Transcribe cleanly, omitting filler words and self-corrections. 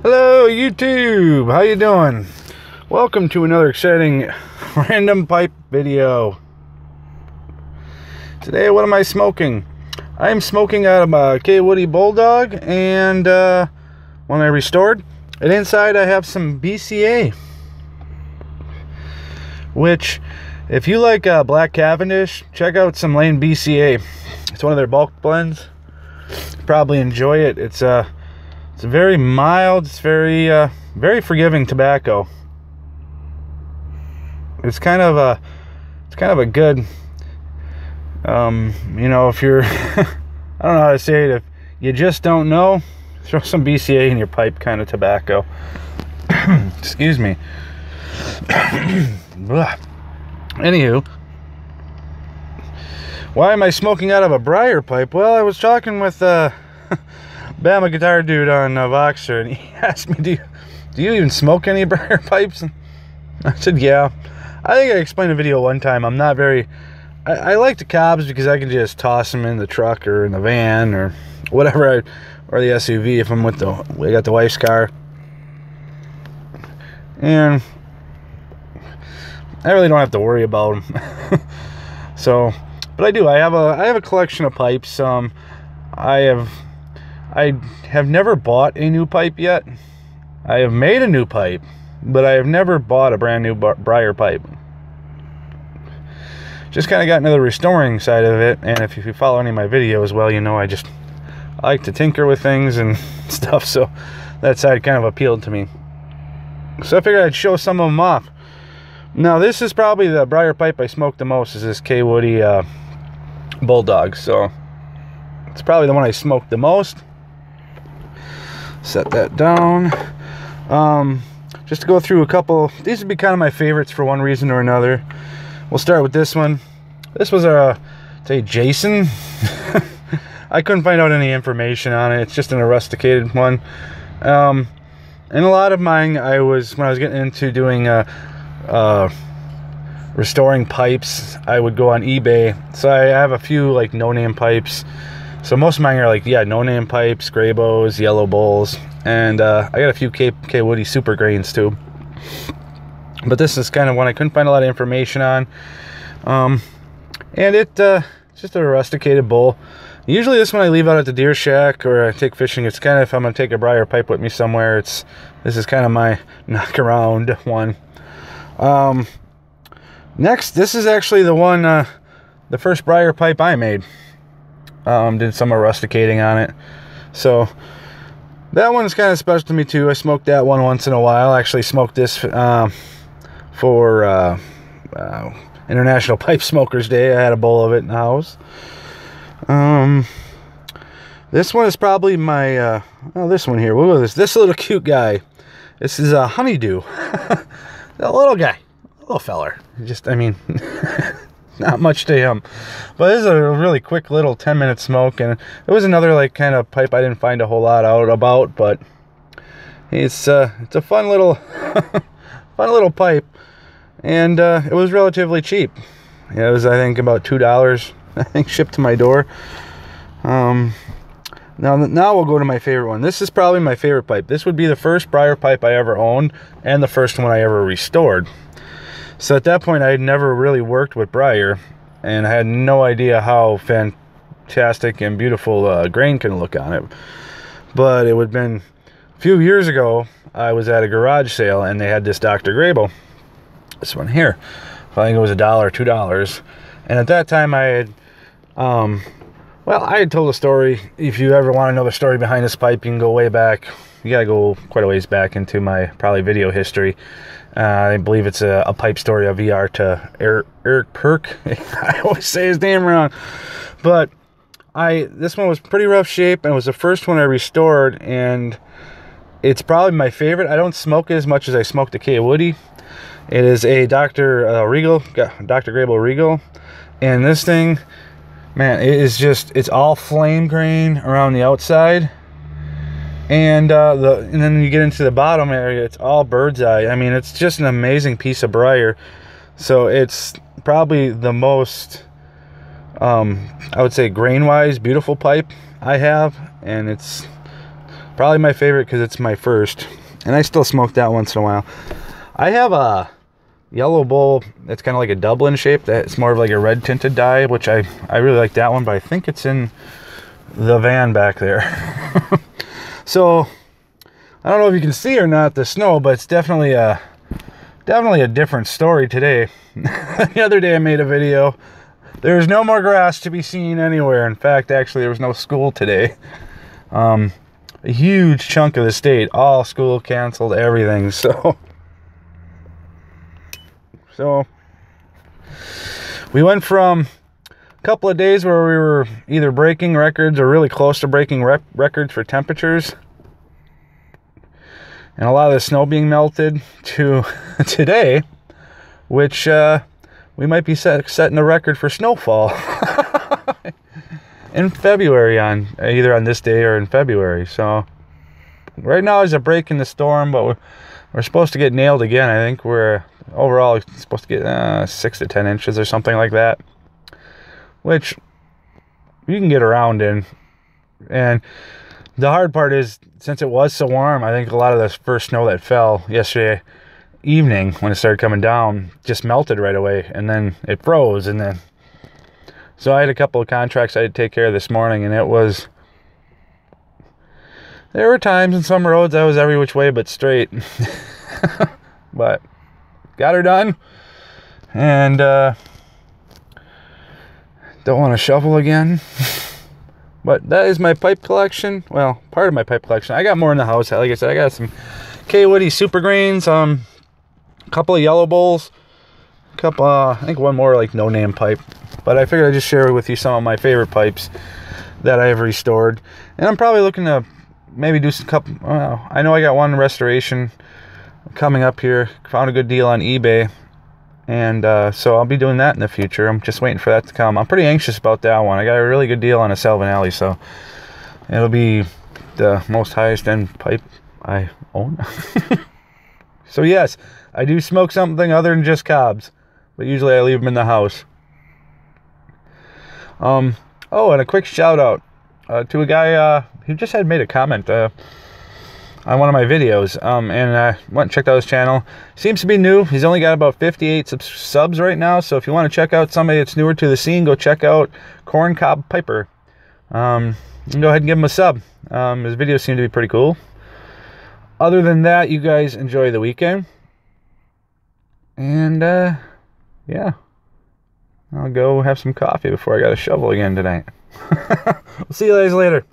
Hello YouTube, how you doing? Welcome to another exciting random pipe video. Today, what am I smoking? I'm smoking out of a K Woody Bulldog and one I restored. And inside I have some BCA, which if you like Black Cavendish, check out some Lane BCA. It's one of their bulk blends. You probably enjoy it. It's very mild. It's very forgiving tobacco. It's kind of a good, you know, if you're I don't know how to say it, if you just don't know, throw some BCA in your pipe kind of tobacco. Excuse me. Anywho, why am I smoking out of a briar pipe? Well, I was talking with Bama Guitar Dude on Voxer, and he asked me, do you even smoke any briar pipes? And I said, yeah. I think I explained in a video one time, I'm not very... I like the cobs because I can just toss them in the truck or in the van or whatever, or the SUV if I'm with we got the wife's car. And I really don't have to worry about them. So, but I do. I have a collection of pipes. I have never bought a new pipe yet. I have made a new pipe, but I have never bought a brand new briar pipe. Just kind of got into the restoring side of it, and if you follow any of my videos, well, you know I like to tinker with things and stuff, so that side kind of appealed to me. So I figured I'd show some of them off. Now, this is probably the briar pipe I smoked the most, is this K Woody Bulldog, so it's probably the one I smoked the most. Set that down. Just to go through a couple, these would be kind of my favorites for one reason or another. We'll start with this one. This was say Jason. I couldn't find out any information on it. It's just an rusticated one. And a lot of mine, when I was getting into doing restoring pipes, I would go on eBay. So I have a few like no-name pipes. So most of mine are like, yeah, no-name pipes, Grabos, Yellow Bulls, and I got a few K Woody Super Grains too. But this is kind of one I couldn't find a lot of information on. And it's just a rusticated bowl. Usually this one I leave out at the deer shack or I take fishing. It's kind of, if I'm going to take a briar pipe with me somewhere, this is kind of my knock around one. Next, this is actually the one, the first briar pipe I made. Did some rusticating on it. So that one's kind of special to me too. I smoked that one once in a while. I actually smoked this for International Pipe Smokers Day. I had a bowl of it in the house. This one is probably my this one here. Look at this little cute guy. This is a Honeydew. A little guy, a little feller. Just, I mean, not much to him, but this is a really quick little 10-minute smoke. And it was another like kind of pipe I didn't find a whole lot out about, but it's a fun little fun little pipe. And it was relatively cheap. Yeah, it was, I think, about $2, I think, shipped to my door. Now we'll go to my favorite one. This is probably my favorite pipe. This would be the first briar pipe I ever owned and the first one I ever restored. So at that point, I had never really worked with briar, and I had no idea how fantastic and beautiful grain can look on it. But it would have been a few years ago, I was at a garage sale, and they had this Dr. Grable. This one here. I think it was $1 or $2. And at that time, I had, well, I had told a story. If you ever want to know the story behind this pipe, you can go way back. You gotta go quite a ways back into my probably video history. I believe it's a pipe story of VR to Eric Perk. I always say his name wrong. But this one was pretty rough shape, and it was the first one I restored, and it's probably my favorite. I don't smoke it as much as I smoke the K Woody. It is a Dr. Regal, Dr. Grable Regal, and this thing, man, it's all flame grain around the outside, and then you get into the bottom area, it's all bird's eye. I mean, it's just an amazing piece of briar. So it's probably the most, I would say, grain-wise beautiful pipe I have, and it's Probably my favorite because it's my first. And I still smoke that once in a while. I have a yellow bowl that's kind of like a Dublin shape. That's more of like a red tinted dye, which I really like that one, but I think it's in the van back there. So I don't know if you can see or not the snow, but it's definitely a different story today. The other day I made a video. There's no more grass to be seen anywhere. In fact, actually, there was no school today. A huge chunk of the state, all school canceled, everything. So we went from a couple of days where we were either breaking records or really close to breaking records for temperatures, and a lot of the snow being melted, to today, which we might be setting a record for snowfall in February, on either on this day or in February. So right now is a break in the storm, but we're supposed to get nailed again. I think we're overall supposed to get 6 to 10 inches or something like that, which you can get around in. And the hard part is, since it was so warm, I think a lot of the first snow that fell yesterday evening when it started coming down just melted right away, and then it froze. And then so I had a couple of contracts I had to take care of this morning, and there were times in some roads I was every which way but straight. But got her done, and don't want to shovel again. But that is my pipe collection. Well, part of my pipe collection. I got more in the house. Like I said, I got some K. Woody super grains, a couple of yellow bowls, a couple, I think one more like no-name pipe. But I figured I'd just share with you some of my favorite pipes that I have restored. And I'm probably looking to maybe do some couple. I know I got one restoration coming up here. Found a good deal on eBay, and so I'll be doing that in the future. I'm just waiting for that to come. I'm pretty anxious about that one. I got a really good deal on a Salvin Alley, so it'll be the most highest end pipe I own. So yes, I do smoke something other than just cobs, but usually I leave them in the house. Oh, and a quick shout out to a guy who just had made a comment on one of my videos, and I went and checked out his channel. Seems to be new. He's only got about 58 subs right now, so if you want to check out somebody that's newer to the scene, go check out Corncob Piper. You can go ahead and give him a sub. His videos seem to be pretty cool. Other than that, you guys enjoy the weekend, and yeah, I'll go have some coffee before I got to shovel again tonight. We'll see you guys later.